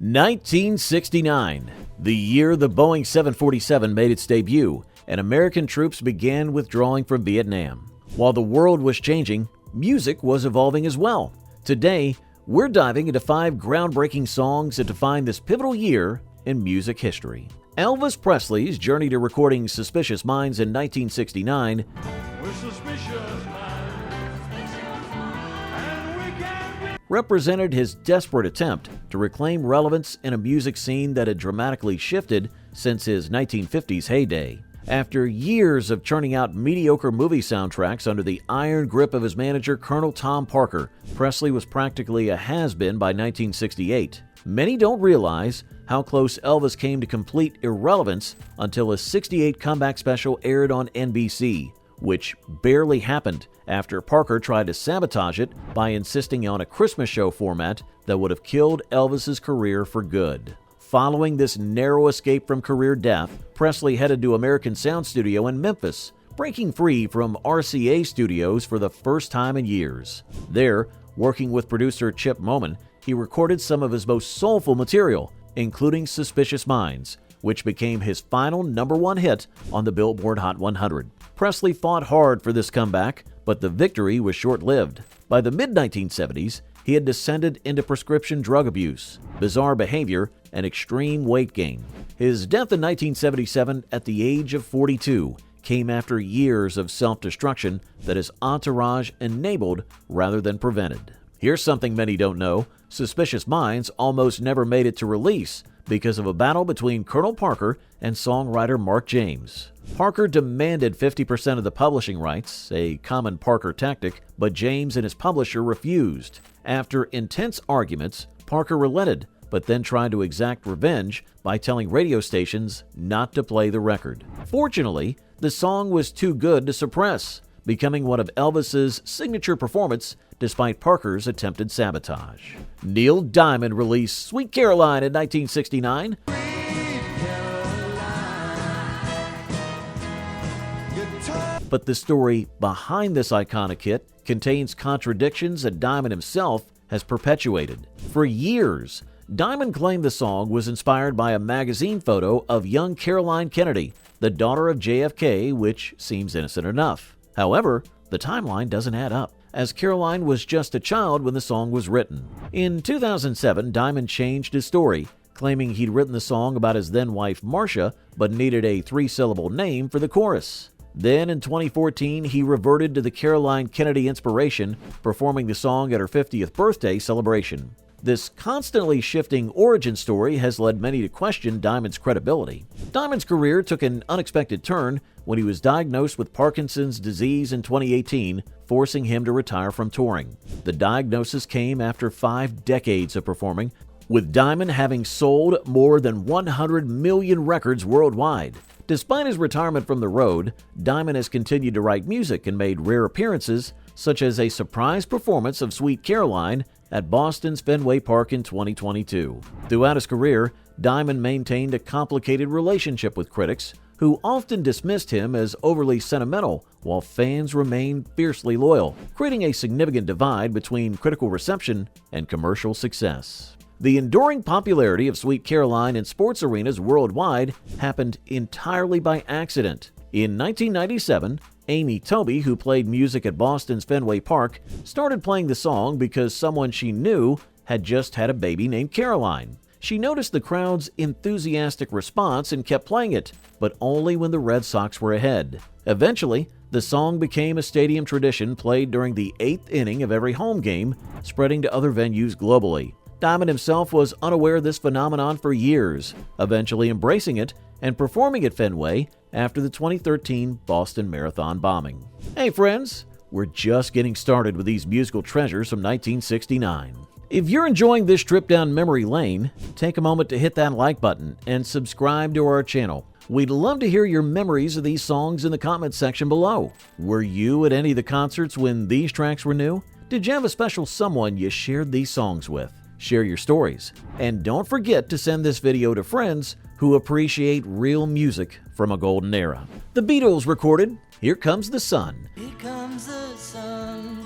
1969, the year the Boeing 747 made its debut and American troops began withdrawing from Vietnam. While the world was changing, music was evolving as well. Today, we're diving into 5 groundbreaking songs that define this pivotal year in music history. Elvis Presley's journey to recording Suspicious Minds in 1969 represented his desperate attempt to reclaim relevance in a music scene that had dramatically shifted since his 1950s heyday. After years of churning out mediocre movie soundtracks under the iron grip of his manager, Colonel Tom Parker, Presley was practically a has-been by 1968. Many don't realize how close Elvis came to complete irrelevance until his '68 comeback special aired on NBC, which barely happened after Parker tried to sabotage it by insisting on a Christmas show format that would have killed Elvis's career for good. Following this narrow escape from career death, Presley headed to American Sound Studio in Memphis, breaking free from RCA Studios for the first time in years. There, working with producer Chip Moman, he recorded some of his most soulful material, including Suspicious Minds, which became his final #1 hit on the Billboard Hot 100. Presley fought hard for this comeback, but the victory was short-lived. By the mid-1970s, he had descended into prescription drug abuse, bizarre behavior, and extreme weight gain. His death in 1977 at the age of 42 came after years of self-destruction that his entourage enabled rather than prevented. Here's something many don't know. Suspicious Minds almost never made it to release because of a battle between Colonel Parker and songwriter Mark James. Parker demanded 50% of the publishing rights, a common Parker tactic, but James and his publisher refused. After intense arguments, Parker relented, but then tried to exact revenge by telling radio stations not to play the record. Fortunately, the song was too good to suppress, becoming one of Elvis's signature performances despite Parker's attempted sabotage. Neil Diamond released Sweet Caroline in 1969. But the story behind this iconic hit contains contradictions that Diamond himself has perpetuated. For years, Diamond claimed the song was inspired by a magazine photo of young Caroline Kennedy, the daughter of JFK, which seems innocent enough. However, the timeline doesn't add up, as Caroline was just a child when the song was written. In 2007, Diamond changed his story, claiming he'd written the song about his then-wife Marcia, but needed a 3-syllable name for the chorus. Then in 2014, he reverted to the Caroline Kennedy inspiration, performing the song at her 50th birthday celebration. This constantly shifting origin story has led many to question Diamond's credibility. Diamond's career took an unexpected turn when he was diagnosed with Parkinson's disease in 2018, forcing him to retire from touring. The diagnosis came after 5 decades of performing, with Diamond having sold more than 100 million records worldwide. Despite his retirement from the road, Diamond has continued to write music and made rare appearances, such as a surprise performance of Sweet Caroline at Boston's Fenway Park in 2022. Throughout his career, Diamond maintained a complicated relationship with critics, who often dismissed him as overly sentimental, while fans remained fiercely loyal, creating a significant divide between critical reception and commercial success. The enduring popularity of Sweet Caroline in sports arenas worldwide happened entirely by accident. In 1997, Amy Toby, who played music at Boston's Fenway Park, started playing the song because someone she knew had just had a baby named Caroline. She noticed the crowd's enthusiastic response and kept playing it, but only when the Red Sox were ahead. Eventually, the song became a stadium tradition played during the 8th inning of every home game, spreading to other venues globally. Diamond himself was unaware of this phenomenon for years, eventually embracing it and performing at Fenway after the 2013 Boston Marathon bombing. Hey friends, we're just getting started with these musical treasures from 1969. If you're enjoying this trip down memory lane, take a moment to hit that like button and subscribe to our channel. We'd love to hear your memories of these songs in the comments section below. Were you at any of the concerts when these tracks were new? Did you have a special someone you shared these songs with? Share your stories. And don't forget to send this video to friends who appreciate real music from a golden era. The Beatles recorded Here Comes the Sun. Here comes the sun.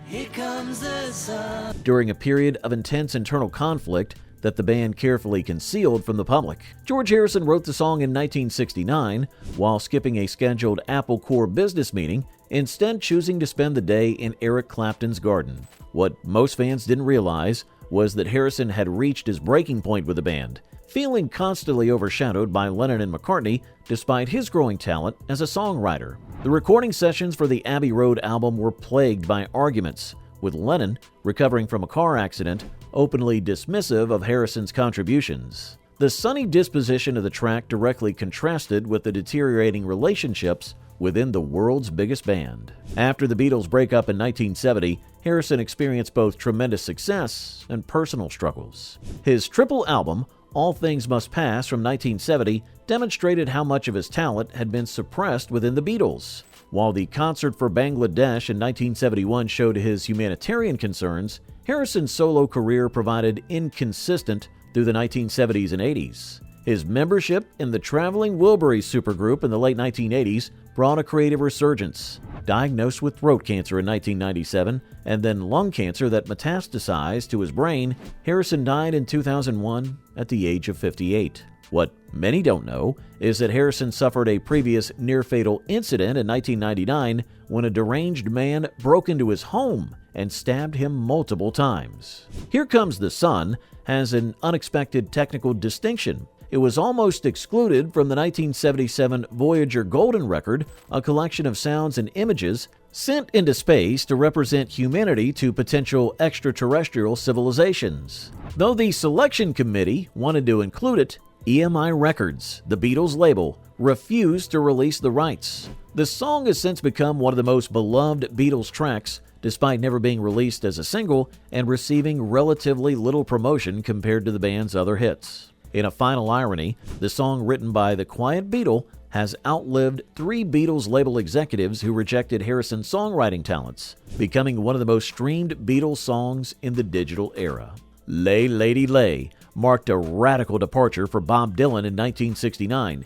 Here comes the sun. during a period of intense internal conflict that the band carefully concealed from the public. George Harrison wrote the song in 1969 while skipping a scheduled Apple Corps business meeting, instead choosing to spend the day in Eric Clapton's garden. What most fans didn't realize was that Harrison had reached his breaking point with the band, feeling constantly overshadowed by Lennon and McCartney despite his growing talent as a songwriter. The recording sessions for the Abbey Road album were plagued by arguments, with Lennon, recovering from a car accident, openly dismissive of Harrison's contributions. The sunny disposition of the track directly contrasted with the deteriorating relationships within the world's biggest band. After the Beatles' breakup in 1970, Harrison experienced both tremendous success and personal struggles. His triple album, All Things Must Pass from 1970, demonstrated how much of his talent had been suppressed within the Beatles. While the concert for Bangladesh in 1971 showed his humanitarian concerns, Harrison's solo career provided inconsistent through the 1970s and 80s. His membership in the traveling Wilburys supergroup in the late 1980s brought a creative resurgence. Diagnosed with throat cancer in 1997 and then lung cancer that metastasized to his brain, Harrison died in 2001 at the age of 58. What many don't know is that Harrison suffered a previous near-fatal incident in 1999 when a deranged man broke into his home and stabbed him multiple times. Here Comes the Sun has an unexpected technical distinction. It was almost excluded from the 1977 Voyager Golden Record, a collection of sounds and images sent into space to represent humanity to potential extraterrestrial civilizations. Though the selection committee wanted to include it, EMI Records, the Beatles label, refused to release the rights. The song has since become one of the most beloved Beatles tracks, despite never being released as a single and receiving relatively little promotion compared to the band's other hits. In a final irony, the song written by the Quiet Beatle has outlived 3 Beatles label executives who rejected Harrison's songwriting talents, becoming one of the most streamed Beatles songs in the digital era. Lay Lady Lay marked a radical departure for Bob Dylan in 1969.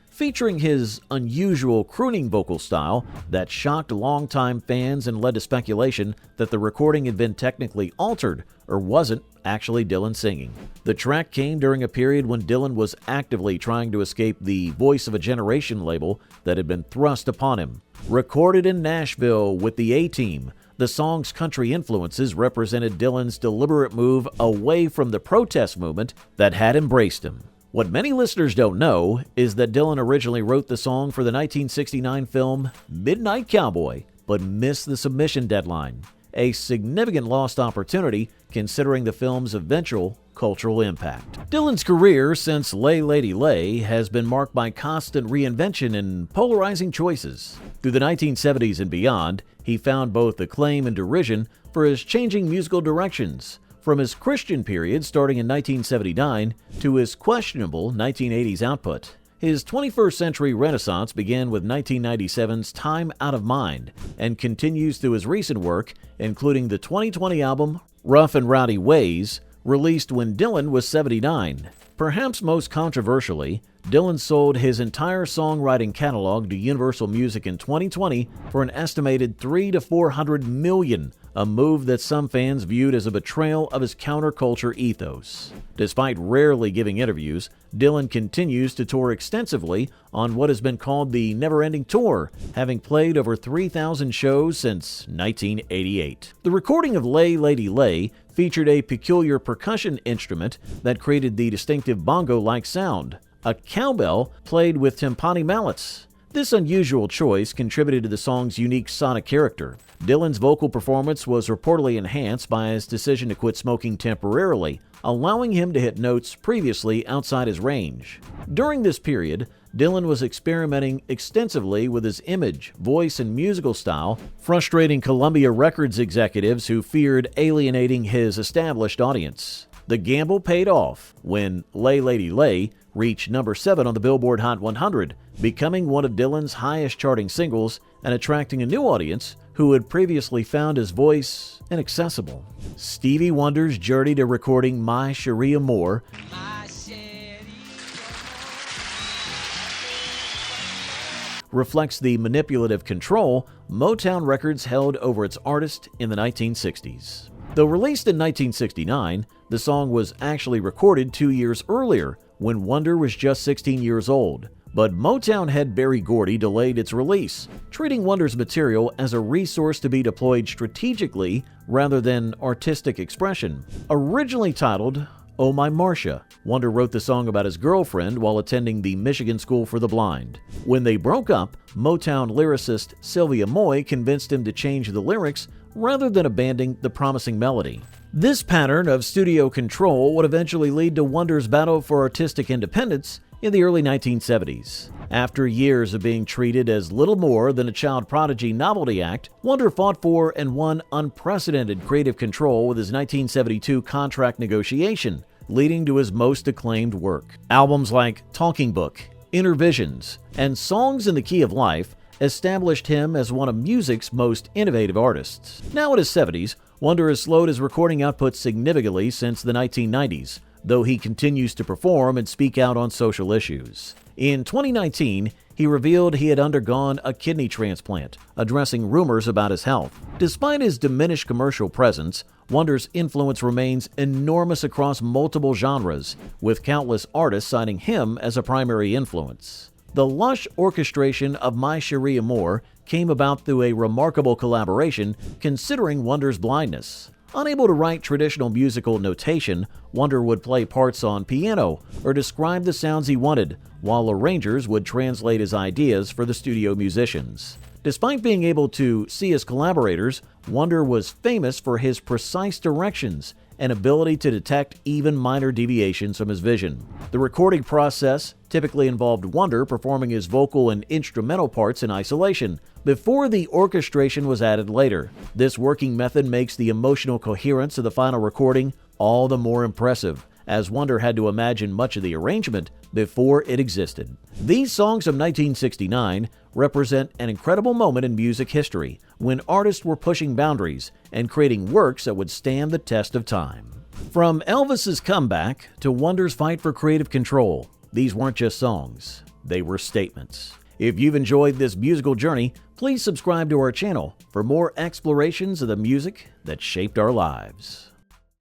Featuring his unusual crooning vocal style that shocked longtime fans and led to speculation that the recording had been technically altered or wasn't actually Dylan singing. The track came during a period when Dylan was actively trying to escape the Voice of a Generation label that had been thrust upon him. Recorded in Nashville with the A-Team, the song's country influences represented Dylan's deliberate move away from the protest movement that had embraced him. What many listeners don't know is that Dylan originally wrote the song for the 1969 film Midnight Cowboy, but missed the submission deadline, a significant lost opportunity considering the film's eventual cultural impact. Dylan's career since Lay Lady Lay has been marked by constant reinvention and polarizing choices. Through the 1970s and beyond, he found both acclaim and derision for his changing musical directions, from his Christian period starting in 1979 to his questionable 1980s output. His 21st century renaissance began with 1997's Time Out of Mind and continues through his recent work, including the 2020 album Rough and Rowdy Ways, released when Dylan was 79. Perhaps most controversially, Dylan sold his entire songwriting catalog to Universal Music in 2020 for an estimated $300 to $400 million, a move that some fans viewed as a betrayal of his counterculture ethos. Despite rarely giving interviews, Dylan continues to tour extensively on what has been called the Never-Ending Tour, having played over 3,000 shows since 1988. The recording of Lay Lady Lay featured a peculiar percussion instrument that created the distinctive bongo-like sound, a cowbell played with timpani mallets. This unusual choice contributed to the song's unique sonic character. Dylan's vocal performance was reportedly enhanced by his decision to quit smoking temporarily, allowing him to hit notes previously outside his range. During this period, Dylan was experimenting extensively with his image, voice, and musical style, frustrating Columbia Records executives who feared alienating his established audience. The gamble paid off when Lay Lady Lay reached number 7 on the Billboard Hot 100, becoming one of Dylan's highest charting singles and attracting a new audience who had previously found his voice inaccessible. Stevie Wonder's journey to recording My Cherie Amour reflects the manipulative control Motown Records held over its artist in the 1960s. Though released in 1969, the song was actually recorded 2 years earlier when Wonder was just 16 years old. But Motown head Berry Gordy delayed its release, treating Wonder's material as a resource to be deployed strategically rather than artistic expression. Originally titled Oh My Marcia, Wonder wrote the song about his girlfriend while attending the Michigan School for the Blind. When they broke up, Motown lyricist Sylvia Moy convinced him to change the lyrics rather than abandoning the promising melody. This pattern of studio control would eventually lead to Wonder's battle for artistic independence in the early 1970s. After years of being treated as little more than a child prodigy novelty act, Wonder fought for and won unprecedented creative control with his 1972 contract negotiation, leading to his most acclaimed work. Albums like Talking Book, Inner Visions, and Songs in the Key of Life established him as one of music's most innovative artists. Now in his 70s, Wonder has slowed his recording output significantly since the 1990s, though he continues to perform and speak out on social issues. In 2019, he revealed he had undergone a kidney transplant, addressing rumors about his health. Despite his diminished commercial presence, Wonder's influence remains enormous across multiple genres, with countless artists citing him as a primary influence. The lush orchestration of My Cherie Amour came about through a remarkable collaboration considering Wonder's blindness. Unable to write traditional musical notation, Wonder would play parts on piano or describe the sounds he wanted, while arrangers would translate his ideas for the studio musicians. Despite being able to see his collaborators, Wonder was famous for his precise directions and ability to detect even minor deviations from his vision. The recording process typically involved Wonder performing his vocal and instrumental parts in isolation, before the orchestration was added later. This working method makes the emotional coherence of the final recording all the more impressive, as Wonder had to imagine much of the arrangement before it existed. These songs of 1969 represent an incredible moment in music history, when artists were pushing boundaries and creating works that would stand the test of time. From Elvis's comeback to Wonder's fight for creative control, these weren't just songs, they were statements. If you've enjoyed this musical journey, please subscribe to our channel for more explorations of the music that shaped our lives.